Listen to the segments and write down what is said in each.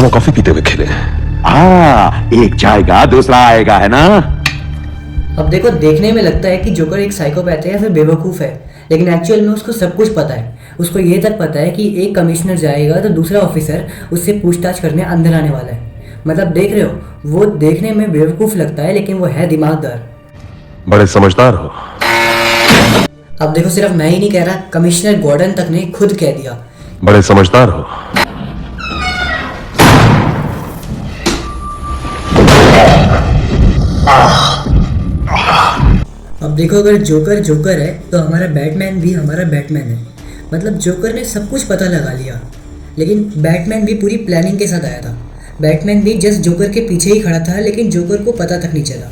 दोनों कॉफी पीते हुए खेले। एक जाएगा दूसरा आएगा, है ना? अब देखो, देखने में लगता है कि जोकर एक साइकोपैथ है या फिर बेवकूफ़ है, लेकिन एक्चुअल में उसको सब कुछ पता है। उसको ये तक पता है कि एक कमिश्नर जाएगा तो दूसरा ऑफिसर उससे पूछताछ करने अंदर आने वाला है। मतलब देख रहे हो, वो देखने में बेवकूफ़ लगता है लेकिन वो है दिमागदार। बड़े समझदार हो। अब देखो, सिर्फ मैं ही नहीं कह रहा, कमिश्नर गॉर्डन तक ने खुद कह दिया। बड़े समझदार हो। अब देखो, अगर जोकर जोकर है तो हमारा बैटमैन भी हमारा बैटमैन है। मतलब जोकर ने सब कुछ पता लगा लिया, लेकिन बैटमैन भी पूरी प्लानिंग के साथ आया था। बैटमैन भी जस्ट जोकर के पीछे ही खड़ा था, लेकिन जोकर को पता तक नहीं चला।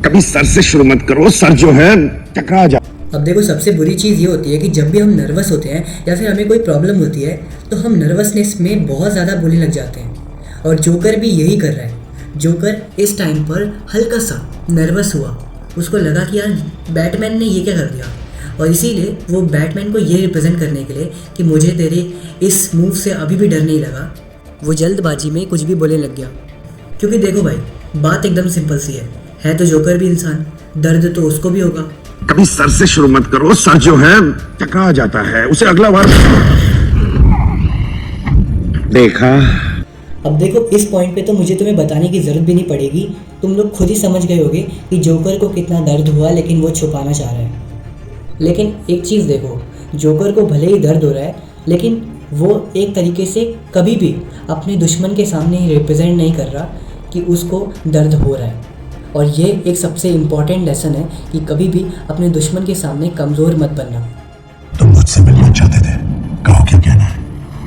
कभी सर से शुरू मत करो, सर जो है टकरा जा। अब देखो, सबसे बुरी चीज़ ये होती है कि जब भी हम नर्वस होते हैं या फिर हमें कोई प्रॉब्लम होती है तो हम नर्वसनेस में बहुत ज़्यादा बोलने लग जाते हैं, और जोकर भी यही कर रहा है। जोकर इस टाइम पर हल्का सा नर्वस हुआ, उसको लगा कि यार बैटमैन ने ये क्या कर दिया, और इसीलिए वो बैटमैन को ये रिप्रेजेंट करने के लिए कि मुझे तेरे इस मूव से अभी भी डर नहीं लगा, वो जल्दबाजी में कुछ भी बोलने लग गया। क्योंकि देखो भाई, बात एकदम सिंपल सी है तो जोकर भी इंसान, दर्द तो उसको भी होगा। कभी सर से शुरू मत करो, सर जो है टकरा जाता है, उसे अगला बार देखा। अब देखो, इस पॉइंट पे तो मुझे तुम्हें बताने की ज़रूरत भी नहीं पड़ेगी, तुम लोग खुद ही समझ गए होगे कि जोकर को कितना दर्द हुआ, लेकिन वो छुपाना चाह रहा है। लेकिन एक चीज़ देखो, जोकर को भले ही दर्द हो रहा है, लेकिन वो एक तरीके से कभी भी अपने दुश्मन के सामने रिप्रेजेंट नहीं कर रहा कि उसको दर्द हो रहा है। और ये एक सबसे इम्पॉर्टेंट लेसन है कि कभी भी अपने दुश्मन के सामने कमज़ोर मत बनना। तुम मुझसे मिलना चाहते थे, कहो क्या कहना है?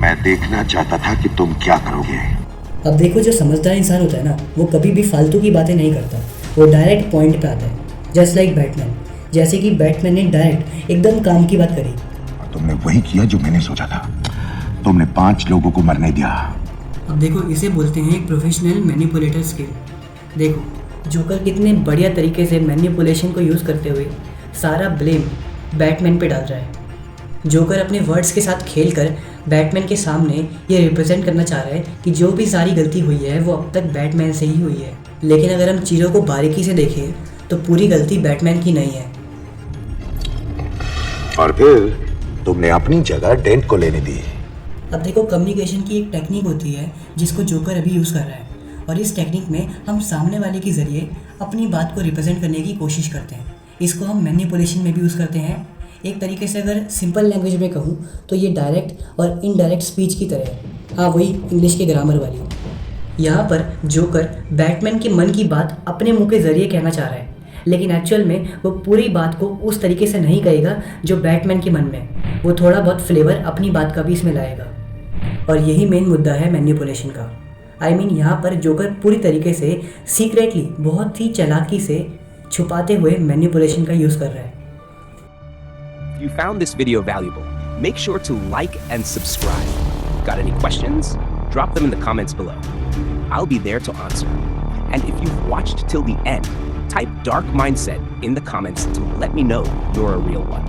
मैं देखना चाहता था कि तुम क्या करोगे। अब देखो, जो समझदार इंसान होता है ना, वो कभी भी फालतू की बातें नहीं करता, वो डायरेक्ट पॉइंट पे आता है। जस्ट लाइक बैटमैन, जैसे कि बैटमैन ने डायरेक्ट एकदम काम की बात करी। तुमने वही किया जो मैंने सोचा था, तुमने 5 लोगों को मरने दिया। अब देखो, इसे बोलते हैं एक प्रोफेशनल मैनिपुलेटर स्किल। देखो, जोकर कितने बढ़िया तरीके से मैनिपुलेशन को यूज़ करते हुए सारा ब्लेम बैटमैन पे डाल रहा है। जोकर अपने वर्ड्स के साथ खेलकर बैटमैन के सामने ये रिप्रेजेंट करना चाह रहा है कि जो भी सारी गलती हुई है वो अब तक बैटमैन से ही हुई है। लेकिन अगर हम चीज़ों को बारीकी से देखें तो पूरी गलती बैटमैन की नहीं है। और फिर तुमने अपनी जगह डेंट को लेने दी। अब देखो, कम्युनिकेशन की एक टेक्निक होती है जिसको जोकर अभी यूज़ कर रहा है, और इस टेक्निक में हम सामने वाले के ज़रिए अपनी बात को रिप्रेजेंट करने की कोशिश करते हैं। इसको हम मैनिपुलेशन में भी यूज़ करते हैं। एक तरीके से अगर सिंपल लैंग्वेज में कहूँ तो ये डायरेक्ट और इनडायरेक्ट स्पीच की तरह है। हाँ, वही इंग्लिश के ग्रामर वाली। यहाँ पर जोकर बैटमैन के मन की बात अपने मुंह के ज़रिए कहना चाह रहा है, लेकिन एक्चुअल में वो पूरी बात को उस तरीके से नहीं कहेगा जो बैटमैन के मन में। वो थोड़ा बहुत फ्लेवर अपनी बात का भी इसमें लाएगा, और यही मेन मुद्दा है मैनिपुलेशन का। आई मीन, यहाँ पर जोकर पूरी तरीके से सीक्रेटली, बहुत ही चालाकी से छुपाते हुए मैनिपुलेशन का यूज़ कर रहा है। If you found this video valuable, make sure to like and subscribe. Got any questions? Drop them in the comments below. I'll be there to answer. And if you've watched till the end, type Dark Mindset in the comments to let me know you're a real one.